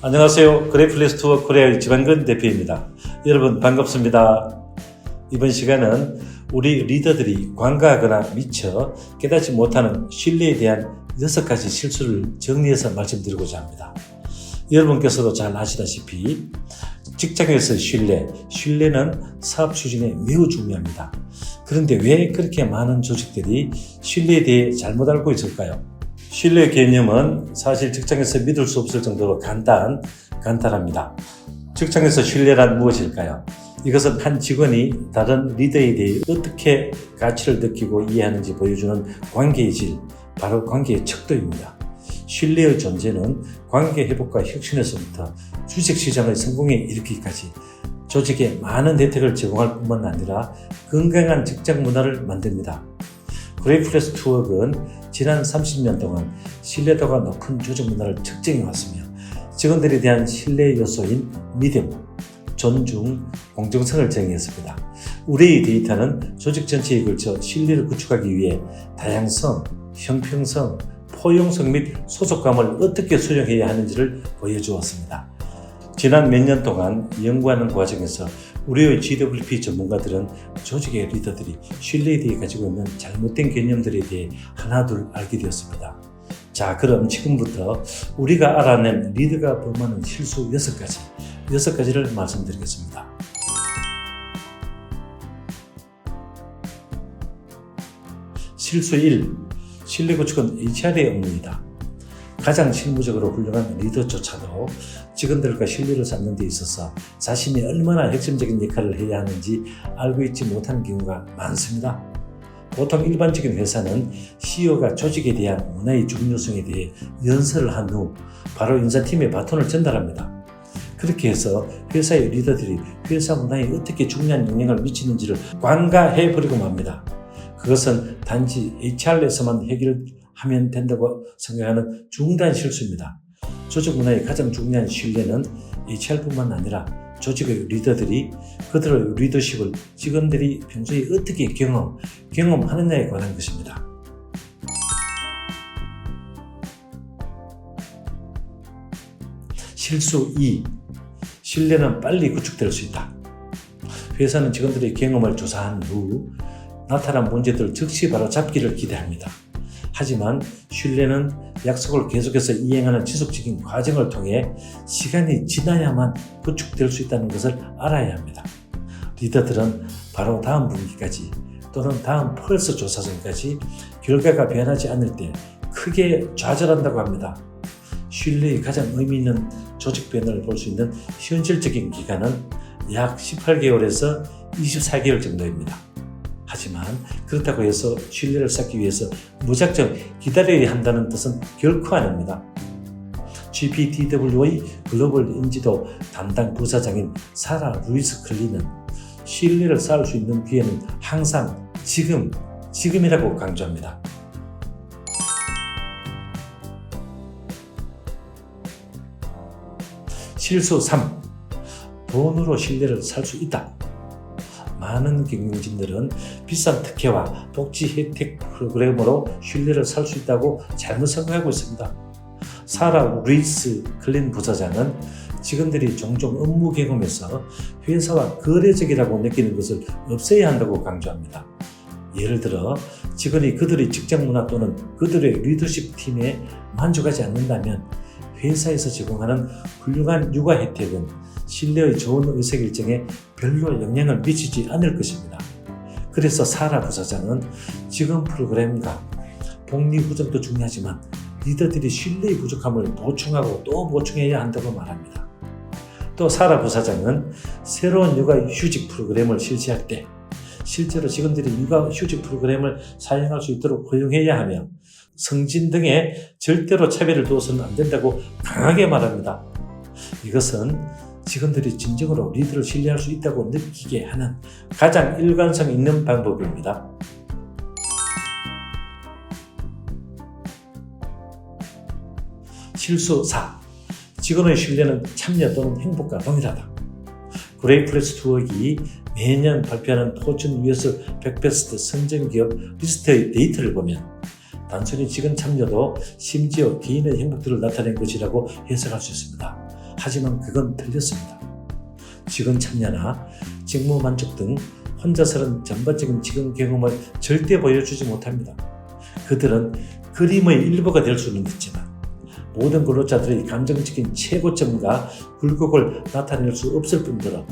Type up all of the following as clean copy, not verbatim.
안녕하세요. 그레이플레스 투어 코리아의 지만근 대표입니다. 여러분 반갑습니다. 이번 시간은 우리 리더들이 관가하거나 미처 깨닫지 못하는 신뢰에 대한 6가지 실수를 정리해서 말씀드리고자 합니다. 여러분께서도 잘 아시다시피 직장에서 신뢰는 사업 추진에 매우 중요합니다. 그런데 왜 그렇게 많은 조직들이 신뢰에 대해 잘못 알고 있을까요? 신뢰 개념은 사실 직장에서 믿을 수 없을 정도로 간단합니다. 직장에서 신뢰란 무엇일까요? 이것은 한 직원이 다른 리더에 대해 어떻게 가치를 느끼고 이해하는지 보여주는 관계의 질, 바로 관계의 척도입니다. 신뢰의 존재는 관계 회복과 혁신에서부터 주식시장의 성공에 이르기까지 조직에 많은 혜택을 제공할 뿐만 아니라 건강한 직장 문화를 만듭니다. 그레이플레스 투어는 지난 30년 동안 신뢰도가 높은 조직 문화를 측정해 왔으며 직원들에 대한 신뢰 요소인 믿음, 존중, 공정성을 정의했습니다. 우리의 데이터는 조직 전체에 걸쳐 신뢰를 구축하기 위해 다양성, 형평성, 포용성 및 소속감을 어떻게 수정해야 하는지를 보여주었습니다. 지난 몇 년 동안 연구하는 과정에서 우리의 GWP 전문가들은 조직의 리더들이 신뢰에 대해 가지고 있는 잘못된 개념들에 대해 하나둘 알게 되었습니다. 자, 그럼 지금부터 우리가 알아낸 리더가 범하는 실수 6가지를 말씀드리겠습니다. 실수 1. 신뢰 구축은 HR의 업무이다. 가장 실무적으로 훌륭한 리더조차도 직원들과 신뢰를 쌓는 데 있어서 자신이 얼마나 핵심적인 역할을 해야 하는지 알고 있지 못하는 경우가 많습니다. 보통 일반적인 회사는 CEO가 조직에 대한 문화의 중요성에 대해 연설을 한 후 바로 인사팀에 바톤을 전달합니다. 그렇게 해서 회사의 리더들이 회사 문화에 어떻게 중요한 영향을 미치는지를 관가해버리고 맙니다. 그것은 단지 HR에서만 해결하면 된다고 생각하는 중대한 실수입니다. 조직 문화의 가장 중요한 신뢰는 HR뿐만 아니라 조직의 리더들이 그들의 리더십을 직원들이 평소에 어떻게 경험하느냐에 관한 것입니다. 실수 2. 신뢰는 빨리 구축될 수 있다. 회사는 직원들의 경험을 조사한 후 나타난 문제들을 즉시 바로 잡기를 기대합니다. 하지만 신뢰는 약속을 계속해서 이행하는 지속적인 과정을 통해 시간이 지나야만 구축될 수 있다는 것을 알아야 합니다. 리더들은 바로 다음 분기까지 또는 다음 펄스 조사전까지 결과가 변하지 않을 때 크게 좌절한다고 합니다. 신뢰의 가장 의미 있는 조직 변화를 볼 수 있는 현실적인 기간은 약 18개월에서 24개월 정도입니다. 하지만 그렇다고 해서 신뢰를 쌓기 위해서 무작정 기다려야 한다는 뜻은 결코 아닙니다. GPTW의 글로벌 인지도 담당 부사장인 사라 루이스 클리는 신뢰를 쌓을 수 있는 기회는 항상 지금이라고 강조합니다. 실수 3. 돈으로 신뢰를 살 수 있다. 많은 경영진들은 비싼 특혜와 복지 혜택 프로그램으로 신뢰를 살 수 있다고 잘못 생각하고 있습니다. 사라 루이스 클린 부사장은 직원들이 종종 업무 경험에서 회사와 거래적이라고 느끼는 것을 없애야 한다고 강조합니다. 예를 들어 직원이 그들의 직장 문화 또는 그들의 리더십 팀에 만족하지 않는다면 회사에서 제공하는 훌륭한 육아 혜택은 신뢰의 좋은 의사결정에 별로 영향을 미치지 않을 것입니다. 그래서 사라 부사장은 직원 프로그램과 복리 후정도 중요하지만 리더들이 신뢰의 부족함을 보충하고 또 보충해야 한다고 말합니다. 또 사라 부사장은 새로운 육아 휴직 프로그램을 실시할 때 실제로 직원들이 육아 휴직 프로그램을 사용할 수 있도록 허용해야 하며 성진 등에 절대로 차별을 두어서는 안 된다고 강하게 말합니다. 이것은 직원들이 진정으로 리더를 신뢰할 수 있다고 느끼게 하는 가장 일관성 있는 방법입니다. 실수 4. 직원의 신뢰는 참여 또는 행복과 동일하다. 그레이플레스 투어기 매년 발표하는 포춘 US 100베스트 선정기업 리스트의 데이터를 보면 단순히 직원 참여도 심지어 개인의 행복들을 나타낸 것이라고 해석할 수 있습니다. 하지만 그건 틀렸습니다. 직원 참여나 직무 만족 등 혼자서는 전반적인 직원 경험을 절대 보여주지 못합니다. 그들은 그림의 일부가 될 수는 있지만 모든 근로자들의 감정적인 최고점과 굴곡을 나타낼 수 없을 뿐더러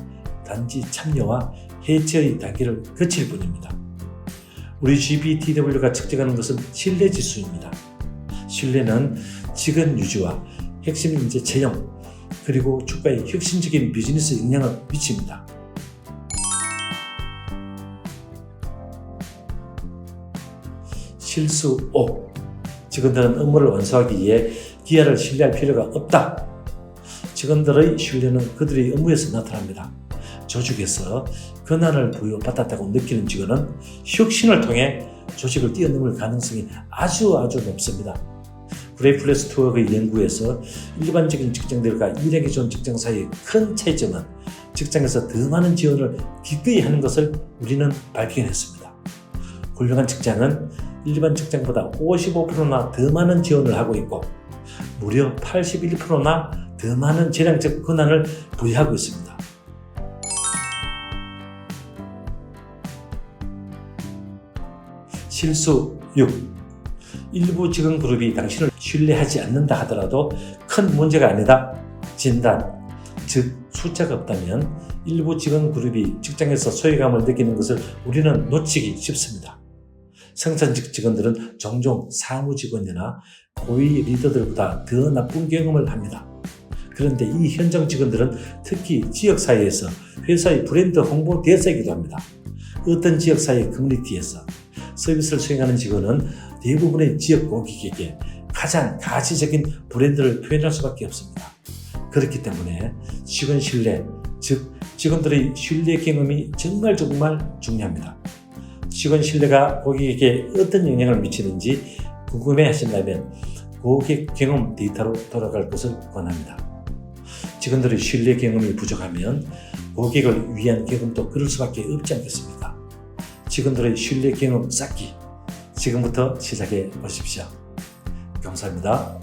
단지 참여와 해체의 단계를 거칠 뿐입니다. 우리 GPTW가 측정하는 것은 신뢰지수입니다. 신뢰는 직원 유지와 핵심 인재 채용, 그리고 주가에 혁신적인 비즈니스 영향을 미칩니다. 실수 5. 직원들은 업무를 완수하기 위해 기아를 신뢰할 필요가 없다. 직원들의 신뢰는 그들의 업무에서 나타납니다. 조직에서 권한을 부여받았다고 느끼는 직원은 혁신을 통해 조직을 뛰어넘을 가능성이 아주 높습니다. 그레이트 플레이스 투 워크의 연구에서 일반적인 직장들과 일하기 좋은 직장 사이의 큰 차이점은 직장에서 더 많은 지원을 기꺼이 하는 것을 우리는 발견했습니다. 훌륭한 직장은 일반 직장보다 55%나 더 많은 지원을 하고 있고 무려 81%나 더 많은 재량적 권한을 부여하고 있습니다. 실수 6. 일부 직원 그룹이 당신을 신뢰하지 않는다 하더라도 큰 문제가 아니다. 진단, 즉 숫자가 없다면 일부 직원 그룹이 직장에서 소외감을 느끼는 것을 우리는 놓치기 쉽습니다. 생산직 직원들은 종종 사무 직원이나 고위 리더들보다 더 나쁜 경험을 합니다. 그런데 이 현장 직원들은 특히 지역사회에서 회사의 브랜드 홍보 대사이기도 합니다. 어떤 지역사회 커뮤니티에서 서비스를 수행하는 직원은 대부분의 지역 고객에게 가장 가치적인 브랜드를 표현할 수밖에 없습니다. 그렇기 때문에 직원 신뢰, 즉 직원들의 신뢰 경험이 정말 중요합니다. 직원 신뢰가 고객에게 어떤 영향을 미치는지 궁금해 하신다면 고객 경험 데이터로 돌아갈 것을 권합니다. 직원들의 신뢰 경험이 부족하면 고객을 위한 경험도 그럴 수밖에 없지 않겠습니까? 직원들의 신뢰 경험 쌓기, 지금부터 시작해 보십시오. 감사합니다.